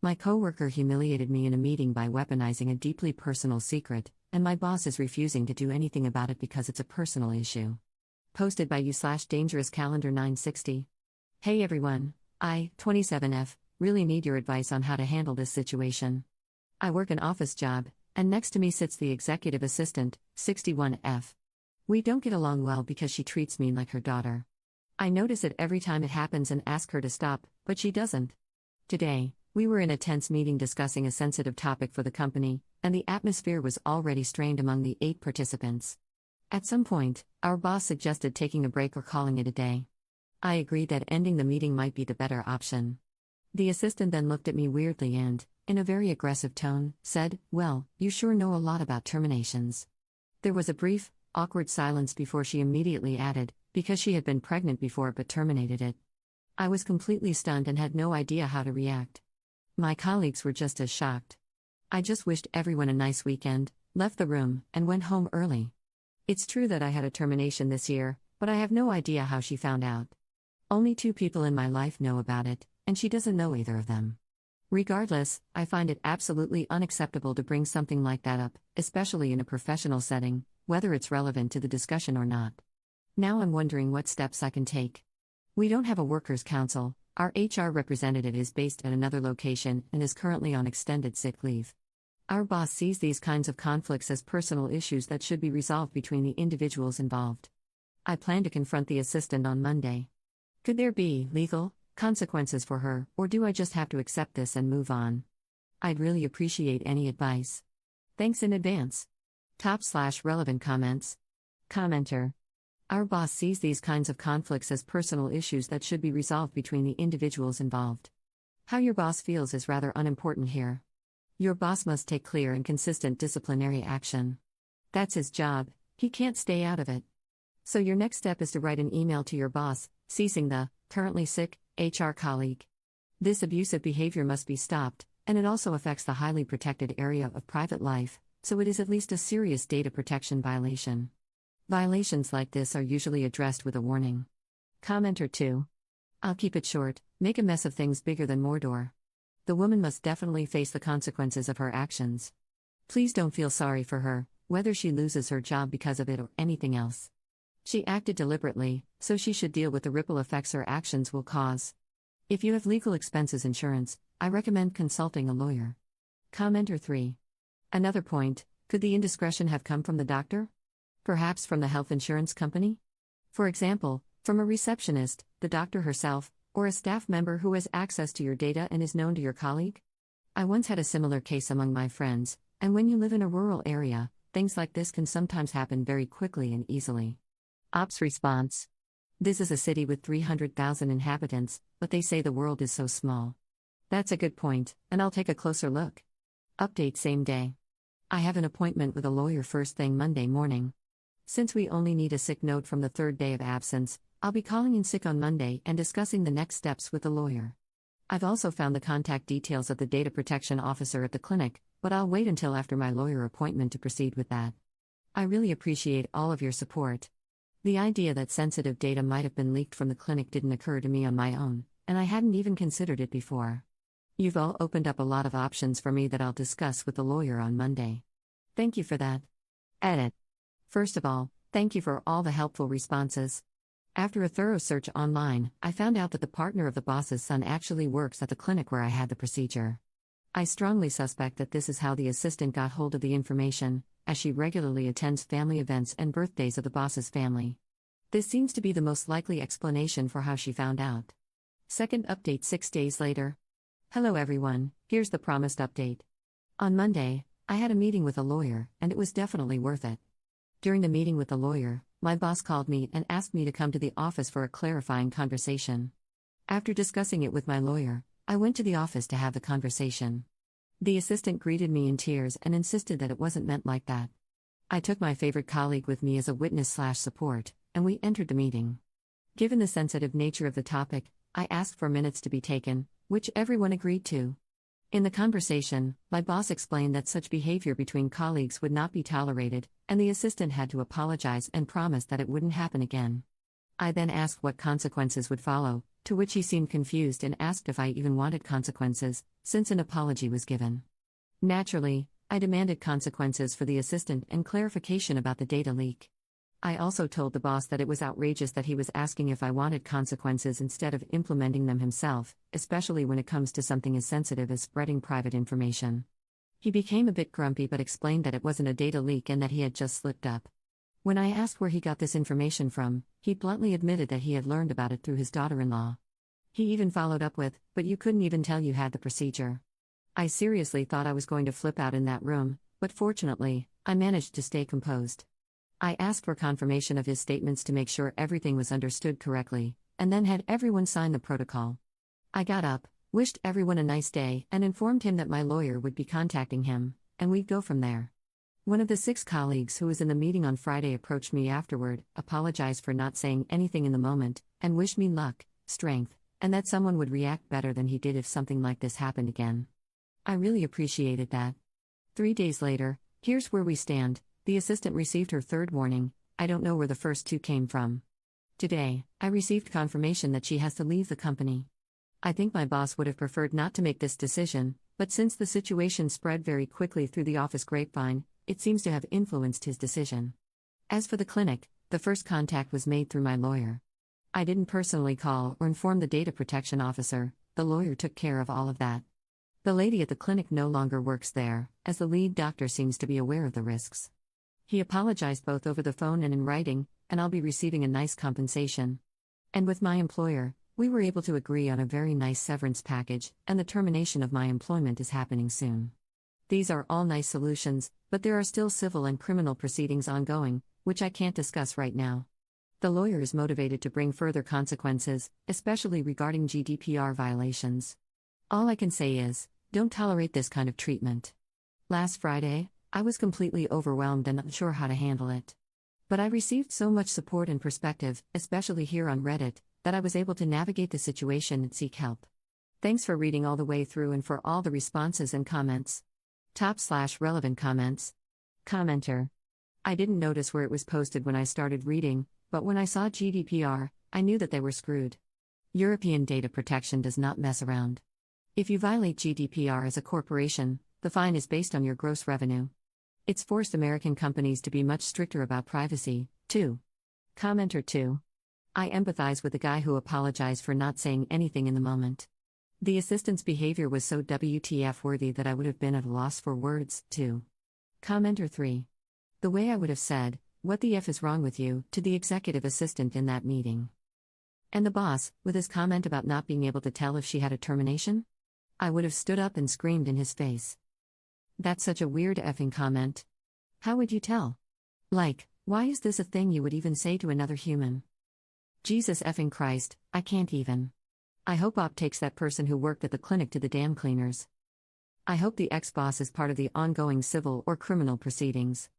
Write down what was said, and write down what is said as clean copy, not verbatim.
My coworker humiliated me in a meeting by weaponizing a deeply personal secret, and my boss is refusing to do anything about it because it's a personal issue. Posted by you/dangerous calendar 960. Hey everyone, I, 27F, really need your advice on how to handle this situation. I work an office job, and next to me sits the executive assistant, 61F. We don't get along well because she treats me like her daughter. I notice it every time it happens and ask her to stop, but she doesn't. Today, we were in a tense meeting discussing a sensitive topic for the company, and the atmosphere was already strained among the 8 participants. At some point, our boss suggested taking a break or calling it a day. I agreed that ending the meeting might be the better option. The assistant then looked at me weirdly and, in a very aggressive tone, said, "Well, you sure know a lot about terminations." There was a brief, awkward silence before she immediately added, because she had been pregnant before but terminated it. I was completely stunned and had no idea how to react. My colleagues were just as shocked. I just wished everyone a nice weekend, left the room, and went home early. It's true that I had a termination this year, but I have no idea how she found out. Only 2 people in my life know about it, and she doesn't know either of them. Regardless, I find it absolutely unacceptable to bring something like that up, especially in a professional setting, whether it's relevant to the discussion or not. Now I'm wondering what steps I can take. We don't have a workers' council. Our HR representative is based at another location and is currently on extended sick leave. Our boss sees these kinds of conflicts as personal issues that should be resolved between the individuals involved. I plan to confront the assistant on Monday. Could there be legal consequences for her, or do I just have to accept this and move on? I'd really appreciate any advice. Thanks in advance. Top/relevant comments. Commenter. Our boss sees these kinds of conflicts as personal issues that should be resolved between the individuals involved. How your boss feels is rather unimportant here. Your boss must take clear and consistent disciplinary action. That's his job, he can't stay out of it. So your next step is to write an email to your boss, ceasing the, currently sick, HR colleague. This abusive behavior must be stopped, and it also affects the highly protected area of private life, so it is at least a serious data protection violation. Violations like this are usually addressed with a warning. Commenter 2. I'll keep it short, make a mess of things bigger than Mordor. The woman must definitely face the consequences of her actions. Please don't feel sorry for her, whether she loses her job because of it or anything else. She acted deliberately, so she should deal with the ripple effects her actions will cause. If you have legal expenses insurance, I recommend consulting a lawyer. Commenter 3. Another point, could the indiscretion have come from the doctor? Perhaps from the health insurance company? For example, from a receptionist, the doctor herself, or a staff member who has access to your data and is known to your colleague? I once had a similar case among my friends, and when you live in a rural area, things like this can sometimes happen very quickly and easily. Ops response. This is a city with 300,000 inhabitants, but they say the world is so small. That's a good point, and I'll take a closer look. Update same day. I have an appointment with a lawyer first thing Monday morning. Since we only need a sick note from the 3rd day of absence, I'll be calling in sick on Monday and discussing the next steps with the lawyer. I've also found the contact details of the data protection officer at the clinic, but I'll wait until after my lawyer appointment to proceed with that. I really appreciate all of your support. The idea that sensitive data might have been leaked from the clinic didn't occur to me on my own, and I hadn't even considered it before. You've all opened up a lot of options for me that I'll discuss with the lawyer on Monday. Thank you for that. Edit. First of all, thank you for all the helpful responses. After a thorough search online, I found out that the partner of the boss's son actually works at the clinic where I had the procedure. I strongly suspect that this is how the assistant got hold of the information, as she regularly attends family events and birthdays of the boss's family. This seems to be the most likely explanation for how she found out. Second update 6 days later. Hello everyone, here's the promised update. On Monday, I had a meeting with a lawyer, and it was definitely worth it. During the meeting with the lawyer, my boss called me and asked me to come to the office for a clarifying conversation. After discussing it with my lawyer, I went to the office to have the conversation. The assistant greeted me in tears and insisted that it wasn't meant like that. I took my favorite colleague with me as a witness/support, and we entered the meeting. Given the sensitive nature of the topic, I asked for minutes to be taken, which everyone agreed to. In the conversation, my boss explained that such behavior between colleagues would not be tolerated, and the assistant had to apologize and promise that it wouldn't happen again. I then asked what consequences would follow, To which he seemed confused and asked if I even wanted consequences, since an apology was given. Naturally, I demanded consequences for the assistant and clarification about the data leak. I also told the boss that it was outrageous that he was asking if I wanted consequences instead of implementing them himself, especially when it comes to something as sensitive as spreading private information. He became a bit grumpy but explained that it wasn't a data leak and that he had just slipped up. When I asked where he got this information from, he bluntly admitted that he had learned about it through his daughter-in-law. He even followed up with, "But you couldn't even tell you had the procedure." I seriously thought I was going to flip out in that room, but fortunately, I managed to stay composed. I asked for confirmation of his statements to make sure everything was understood correctly, and then had everyone sign the protocol. I got up, wished everyone a nice day, and informed him that my lawyer would be contacting him, and we'd go from there. One of the 6 colleagues who was in the meeting on Friday approached me afterward, apologized for not saying anything in the moment, and wished me luck, strength, and that someone would react better than he did if something like this happened again. I really appreciated that. 3 days later, here's where we stand. The assistant received her 3rd warning. I don't know where the first 2 came from. Today, I received confirmation that she has to leave the company. I think my boss would have preferred not to make this decision, but since the situation spread very quickly through the office grapevine, it seems to have influenced his decision. As for the clinic, the first contact was made through my lawyer. I didn't personally call or inform the data protection officer, the lawyer took care of all of that. The lady at the clinic no longer works there, as the lead doctor seems to be aware of the risks. He apologized both over the phone and in writing, and I'll be receiving a nice compensation. And with my employer, we were able to agree on a very nice severance package, and the termination of my employment is happening soon. These are all nice solutions, but there are still civil and criminal proceedings ongoing, which I can't discuss right now. The lawyer is motivated to bring further consequences, especially regarding GDPR violations. All I can say is, don't tolerate this kind of treatment. Last Friday, I was completely overwhelmed and unsure how to handle it. But I received so much support and perspective, especially here on Reddit, that I was able to navigate the situation and seek help. Thanks for reading all the way through and for all the responses and comments. Top/relevant comments. Commenter. I didn't notice where it was posted when I started reading, but when I saw GDPR, I knew that they were screwed. European data protection does not mess around. If you violate GDPR as a corporation, the fine is based on your gross revenue. It's forced American companies to be much stricter about privacy, too. Commenter 2. I empathize with the guy who apologized for not saying anything in the moment. The assistant's behavior was so WTF worthy that I would have been at a loss for words, too. Commenter 3. The way I would have said, "What the F is wrong with you," to the executive assistant in that meeting. And the boss, with his comment about not being able to tell if she had a termination? I would have stood up and screamed in his face. That's such a weird effing comment. How would you tell? Like, why is this a thing you would even say to another human? Jesus effing Christ, I can't even. I hope Bob takes that person who worked at the clinic to the damn cleaners. I hope the ex-boss is part of the ongoing civil or criminal proceedings.